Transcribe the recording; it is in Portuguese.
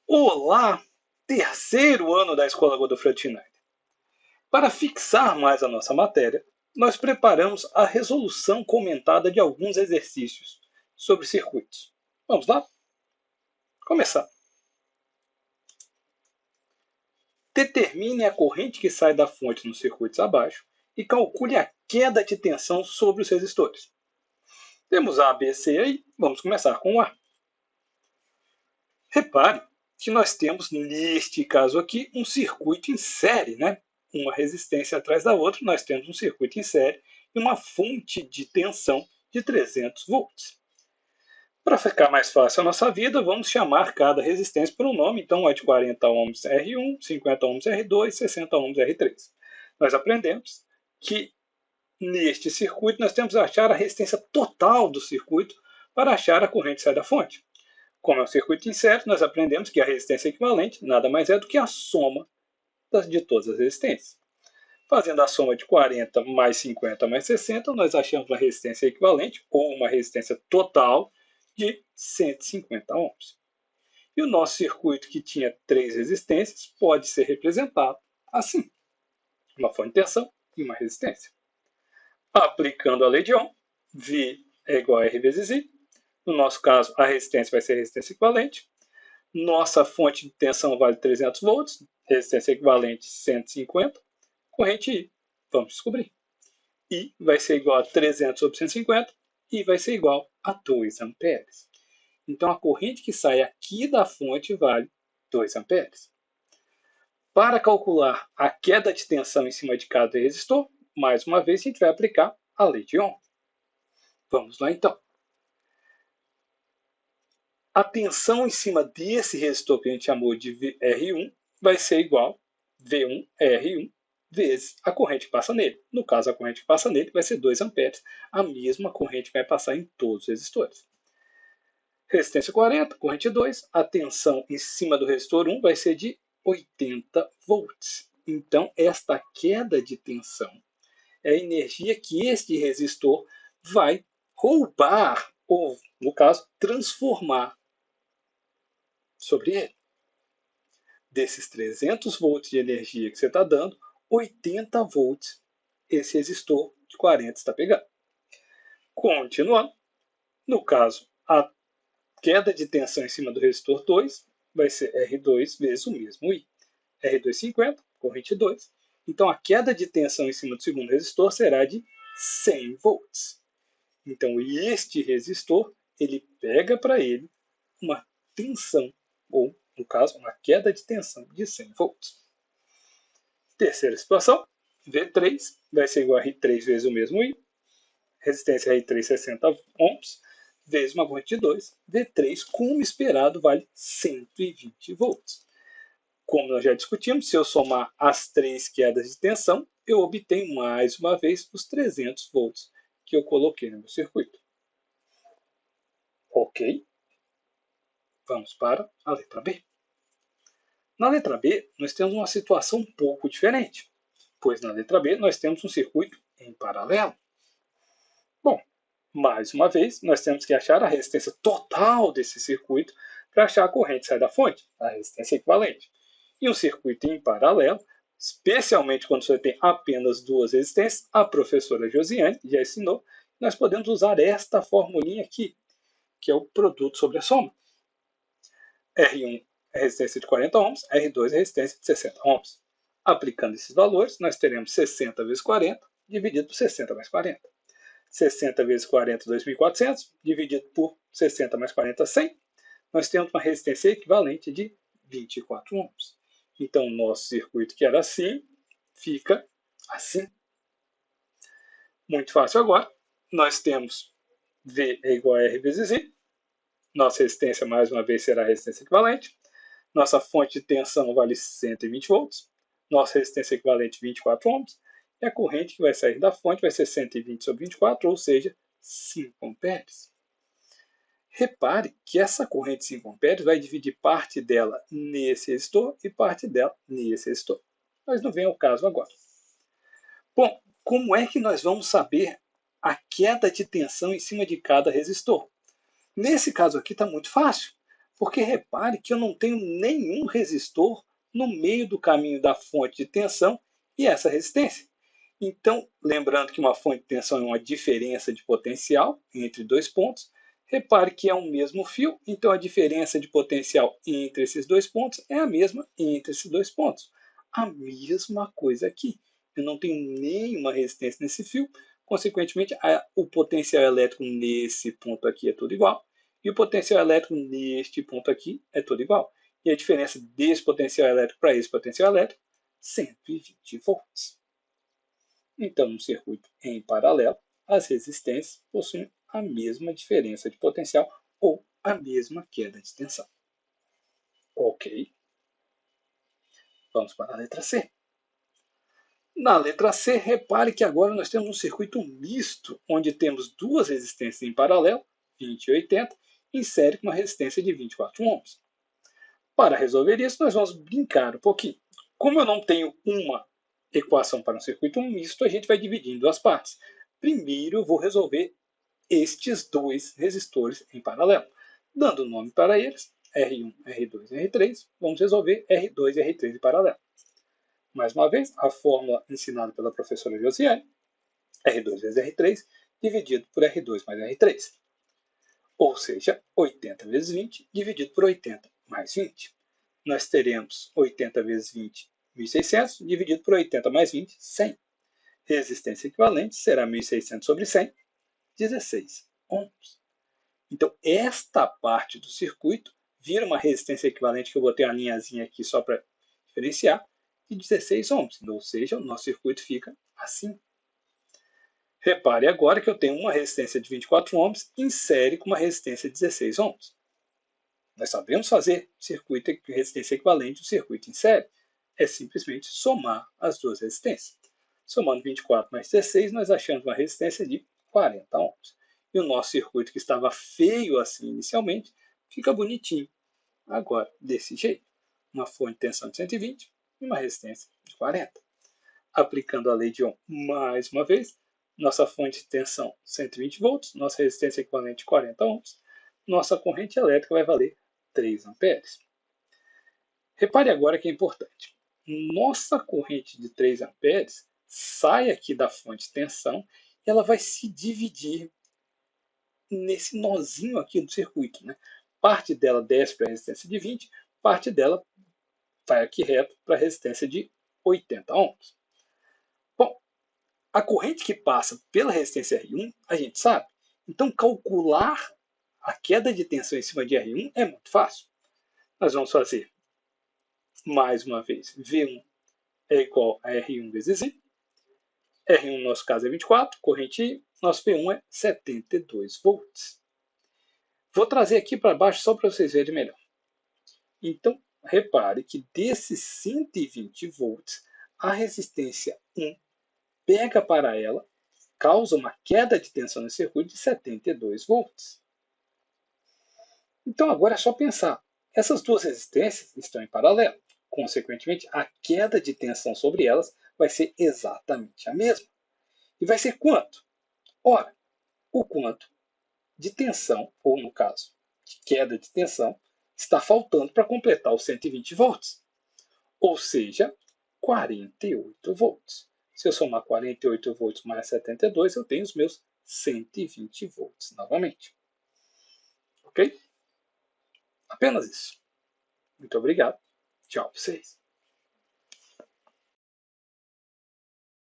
Olá, terceiro ano da Escola Godofredo Schneider. Para fixar mais a nossa matéria, nós preparamos a resolução comentada de alguns exercícios sobre circuitos. Vamos lá? Começar. Determine a corrente que sai da fonte nos circuitos abaixo e calcule a queda de tensão sobre os resistores. Temos A, B, C aí. Vamos começar com o A. Repare que nós temos, neste caso aqui, um circuito em série, né? Uma resistência atrás da outra, nós temos um circuito em série e uma fonte de tensão de 300 volts. Para ficar mais fácil a nossa vida, vamos chamar cada resistência por um nome. Então, é de 40 ohms R1, 50 ohms R2, 60 ohms R3. Nós aprendemos que neste circuito nós temos que achar a resistência total do circuito para achar a corrente que sai da fonte. Como é um circuito em série, nós aprendemos que a resistência equivalente nada mais é do que a soma de todas as resistências. Fazendo a soma de 40 mais 50 mais 60, nós achamos uma resistência equivalente, ou uma resistência total, de 150 ohms. E o nosso circuito, que tinha 3 resistências, pode ser representado assim: uma fonte de tensão e uma resistência. Aplicando a lei de Ohm, V é igual a R vezes I. No nosso caso, a resistência vai ser a resistência equivalente. Nossa fonte de tensão vale 300 volts, resistência equivalente 150, corrente I. Vamos descobrir. I vai ser igual a 300 sobre 150 e vai ser igual a 2 amperes. Então, a corrente que sai aqui da fonte vale 2 amperes. Para calcular a queda de tensão em cima de cada resistor, mais uma vez, a gente vai aplicar a lei de Ohm. Vamos lá, então. A tensão em cima desse resistor que a gente chamou de R1 vai ser igual a V1 R1 vezes a corrente que passa nele. No caso, a corrente que passa nele vai ser 2 amperes, a mesma corrente que vai passar em todos os resistores. Resistência 40, corrente 2, a tensão em cima do resistor 1 vai ser de 80 volts. Então, esta queda de tensão é a energia que este resistor vai roubar, ou, no caso, transformar sobre ele. Desses 300 volts de energia que você está dando, 80 volts esse resistor de 40 está pegando. Continuando, no caso, a queda de tensão em cima do resistor 2 vai ser R2 vezes o mesmo I. R2 50, corrente 2. Então, a queda de tensão em cima do segundo resistor será de 100 volts. Então, este resistor, ele pega para ele uma tensão, ou, no caso, uma queda de tensão de 100 volts. Terceira situação, V3 vai ser igual a R3 vezes o mesmo I, resistência R3 60 ohms, vezes uma corrente de 2, V3, como esperado, vale 120 volts. Como nós já discutimos, se eu somar as 3 quedas de tensão, eu obtenho mais uma vez os 300 volts que eu coloquei no meu circuito. Ok? Vamos para a letra B. Na letra B, nós temos uma situação um pouco diferente, pois na letra B nós temos um circuito em paralelo. Bom, mais uma vez, nós temos que achar a resistência total desse circuito para achar a corrente que sai da fonte, a resistência equivalente. E um circuito em paralelo, especialmente quando você tem apenas 2 resistências, a professora Josiane já ensinou, nós podemos usar esta formulinha aqui, que é o produto sobre a soma. R1 é resistência de 40 ohms, R2 é resistência de 60 ohms. Aplicando esses valores, nós teremos 60 vezes 40 dividido por 60 mais 40. 60 vezes 40, 2.400, dividido por 60 mais 40, 100. Nós temos uma resistência equivalente de 24 ohms. Então, o nosso circuito, que era assim, fica assim. Muito fácil agora. Nós temos V é igual a R vezes I. Nossa resistência, mais uma vez, será a resistência equivalente. Nossa fonte de tensão vale 120 volts. Nossa resistência equivalente, 24 ohms. E a corrente que vai sair da fonte vai ser 120 sobre 24, ou seja, 5 amperes. Repare que essa corrente de 5 amperes vai dividir parte dela nesse resistor e parte dela nesse resistor. Mas não vem ao caso agora. Bom, como é que nós vamos saber a queda de tensão em cima de cada resistor? Nesse caso aqui está muito fácil. Porque repare que eu não tenho nenhum resistor no meio do caminho da fonte de tensão e essa resistência. Então, lembrando que uma fonte de tensão é uma diferença de potencial entre dois pontos, repare que é um mesmo fio, então a diferença de potencial entre esses dois pontos é a mesma entre esses dois pontos. A mesma coisa aqui. Eu não tenho nenhuma resistência nesse fio, consequentemente, o potencial elétrico nesse ponto aqui é tudo igual, e o potencial elétrico neste ponto aqui é tudo igual. E a diferença desse potencial elétrico para esse potencial elétrico, 120 volts. Então, no circuito em paralelo, as resistências possuem a mesma diferença de potencial ou a mesma queda de tensão. Ok? Vamos para a letra C. Na letra C, repare que agora nós temos um circuito misto, onde temos duas resistências em paralelo, 20 e 80, em série com uma resistência de 24 ohms. Para resolver isso, nós vamos brincar um pouquinho. Como eu não tenho uma equação para um circuito misto, a gente vai dividir em duas partes. Primeiro, eu vou resolver estes dois resistores em paralelo. Dando nome para eles, R1, R2 e R3, vamos resolver R2 e R3 em paralelo. Mais uma vez, a fórmula ensinada pela professora Josiane, R2 vezes R3, dividido por R2 mais R3. Ou seja, 80 vezes 20, dividido por 80 mais 20. Nós teremos 80 vezes 20, 1.600, dividido por 80 mais 20, 100. Resistência equivalente será 1.600 sobre 100, 16 ohms. Então, esta parte do circuito vira uma resistência equivalente, que eu botei uma linhazinha aqui só para diferenciar, de 16 ohms. Ou seja, o nosso circuito fica assim. Repare agora que eu tenho uma resistência de 24 ohms em série com uma resistência de 16 ohms. Nós sabemos fazer circuito de resistência equivalente ao circuito em série. É simplesmente somar as duas resistências. Somando 24 mais 16, nós achamos uma resistência de 40 ohms. E o nosso circuito, que estava feio assim inicialmente, fica bonitinho. Agora, desse jeito. Uma fonte de tensão de 120 e uma resistência de 40. Aplicando a lei de Ohm mais uma vez, nossa fonte de tensão 120 volts, nossa resistência equivalente de 40 ohms, nossa corrente elétrica vai valer 3 amperes. Repare agora que é importante. Nossa corrente de 3 amperes sai aqui da fonte de tensão e ela vai se dividir nesse nozinho aqui do circuito. Né? Parte dela desce para a resistência de 20, parte dela vai aqui reto para a resistência de 80 ohms. Bom, a corrente que passa pela resistência R1, a gente sabe. Então, calcular a queda de tensão em cima de R1 é muito fácil. Nós vamos fazer, mais uma vez, V1 é igual a R1 vezes I. R1 no nosso caso é 24, corrente I, nosso V1 é 72 volts. Vou trazer aqui para baixo só para vocês verem melhor. Então, repare que desses 120 volts, a resistência 1 pega para ela, causa uma queda de tensão no circuito de 72 volts. Então, agora é só pensar. Essas duas resistências estão em paralelo. Consequentemente, a queda de tensão sobre elas vai ser exatamente a mesma. E vai ser quanto? Ora, o quanto de tensão, ou no caso, de queda de tensão, está faltando para completar os 120 volts. Ou seja, 48 volts. Se eu somar 48 volts mais 72, eu tenho os meus 120 volts novamente. Ok? Apenas isso. Muito obrigado. Tchau para vocês.